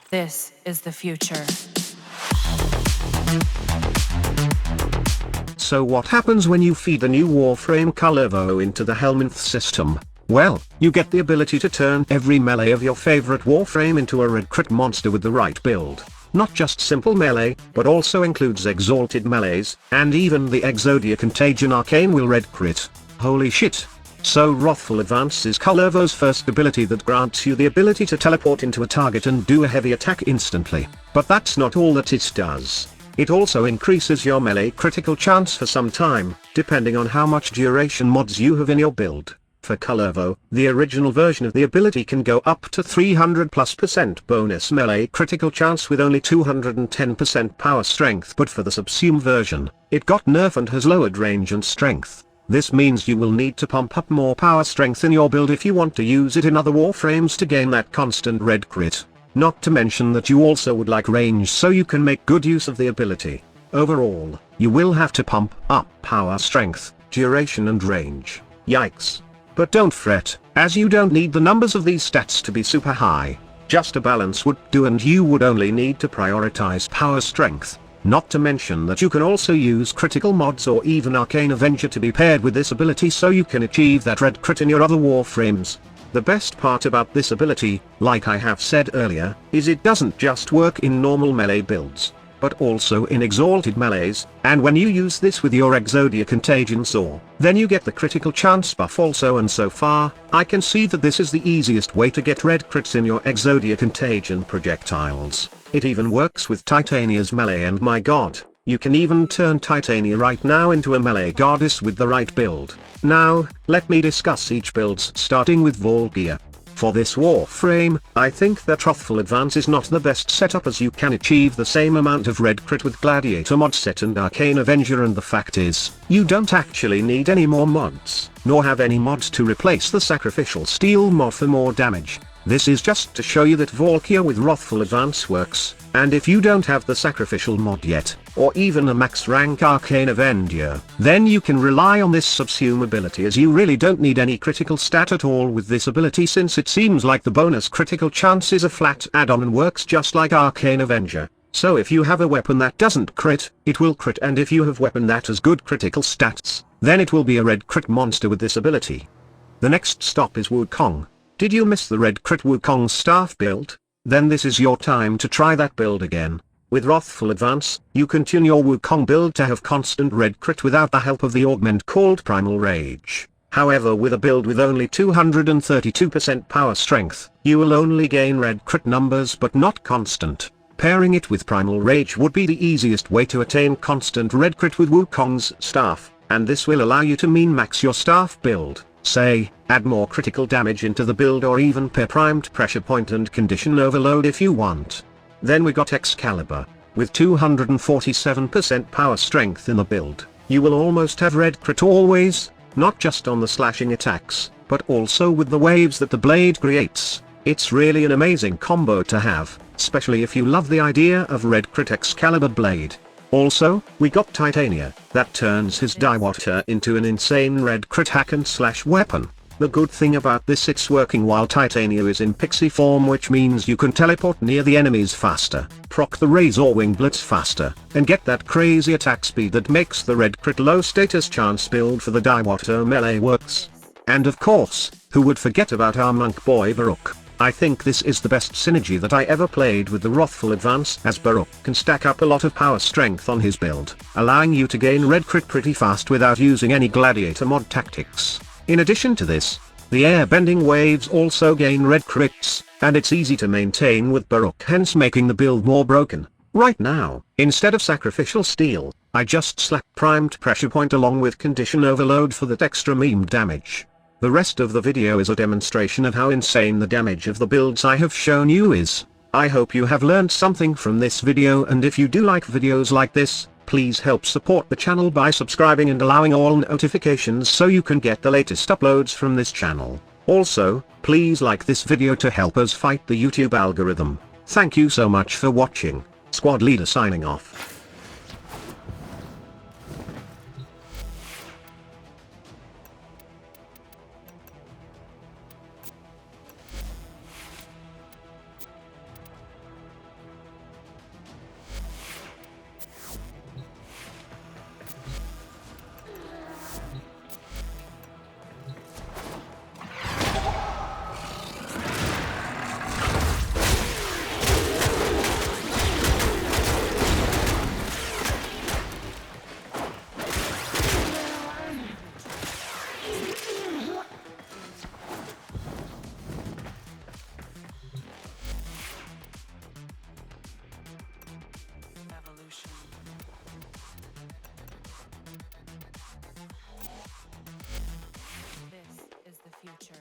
This is the future. So what happens when you feed the new Warframe Colorvo into the Helminth system? Well, you get the ability to turn every melee of your favorite Warframe into a red crit monster with the right build. Not just simple melee, but also includes exalted melees, and even the Exodia Contagion Arcane will red crit. Holy shit. So Wrathful Advance is Colorvo's first ability that grants you the ability to teleport into a target and do a heavy attack instantly. But that's not all that it does. It also increases your melee critical chance for some time, depending on how much duration mods you have in your build. For Colorvo, the original version of the ability can go up to 300+% bonus melee critical chance with only 210% power strength, but for the Subsume version, it got nerfed and has lowered range and strength. This means you will need to pump up more power strength in your build if you want to use it in other Warframes to gain that constant red crit. Not to mention that you also would like range so you can make good use of the ability. Overall, you will have to pump up power strength, duration and range. Yikes. But don't fret, as you don't need the numbers of these stats to be super high. Just a balance would do, and you would only need to prioritize power strength. Not to mention that you can also use critical mods or even Arcane Avenger to be paired with this ability so you can achieve that red crit in your other Warframes. The best part about this ability, like I have said earlier, is it doesn't just work in normal melee builds, but also in exalted melees, and when you use this with your Exodia Contagion Saw, then you get the critical chance buff also, and so far, I can see that this is the easiest way to get red crits in your Exodia Contagion projectiles. It even works with Titania's melee, and my god, you can even turn Titania right now into a melee goddess with the right build. Now, let me discuss each builds, starting with Volgear. For this Warframe, I think that Wrathful Advance is not the best setup, as you can achieve the same amount of red crit with Gladiator mod set and Arcane Avenger, and the fact is, you don't actually need any more mods, nor have any mods to replace the Sacrificial Steel mod for more damage. This is just to show you that Volgear with Wrathful Advance works, and if you don't have the Sacrificial mod yet, or even a max rank Arcane Avenger, then you can rely on this Subsume ability, as you really don't need any critical stat at all with this ability, since it seems like the bonus critical chance is a flat add-on and works just like Arcane Avenger. So if you have a weapon that doesn't crit, it will crit, and if you have a weapon that has good critical stats, then it will be a red crit monster with this ability. The next stop is Wukong. Did you miss the red crit Wukong staff build? Then this is your time to try that build again. With Wrathful Advance, you can tune your Wukong build to have constant red crit without the help of the augment called Primal Rage. However, with a build with only 232% power strength, you will only gain red crit numbers but not constant. Pairing it with Primal Rage would be the easiest way to attain constant red crit with Wukong's staff, and this will allow you to min-max your staff build. Say, add more critical damage into the build, or even pair primed pressure point and condition overload if you want. Then we got Excalibur. With 247% power strength in the build, you will almost have red crit always, not just on the slashing attacks, but also with the waves that the blade creates. It's really an amazing combo to have, especially if you love the idea of red crit Excalibur blade. Also, we got Titania, that turns his Diewater into an insane red crit hack and slash weapon. The good thing about this, it's working while Titania is in pixie form, which means you can teleport near the enemies faster, proc the Razor Wing Blitz faster, and get that crazy attack speed that makes the red crit low status chance build for the Diewater melee works. And of course, who would forget about our monk boy Baruch? I think this is the best synergy that I ever played with the Wrathful Advance, as Baruch can stack up a lot of power strength on his build, allowing you to gain red crit pretty fast without using any Gladiator mod tactics. In addition to this, the airbending waves also gain red crits, and it's easy to maintain with Baruch, hence making the build more broken. Right now, instead of Sacrificial Steel, I just slap primed pressure point along with condition overload for that extra meme damage. The rest of the video is a demonstration of how insane the damage of the builds I have shown you is. I hope you have learned something from this video, and if you do like videos like this, please help support the channel by subscribing and allowing all notifications so you can get the latest uploads from this channel. Also, please like this video to help us fight the YouTube algorithm. Thank you so much for watching. Squad Leader signing off. future.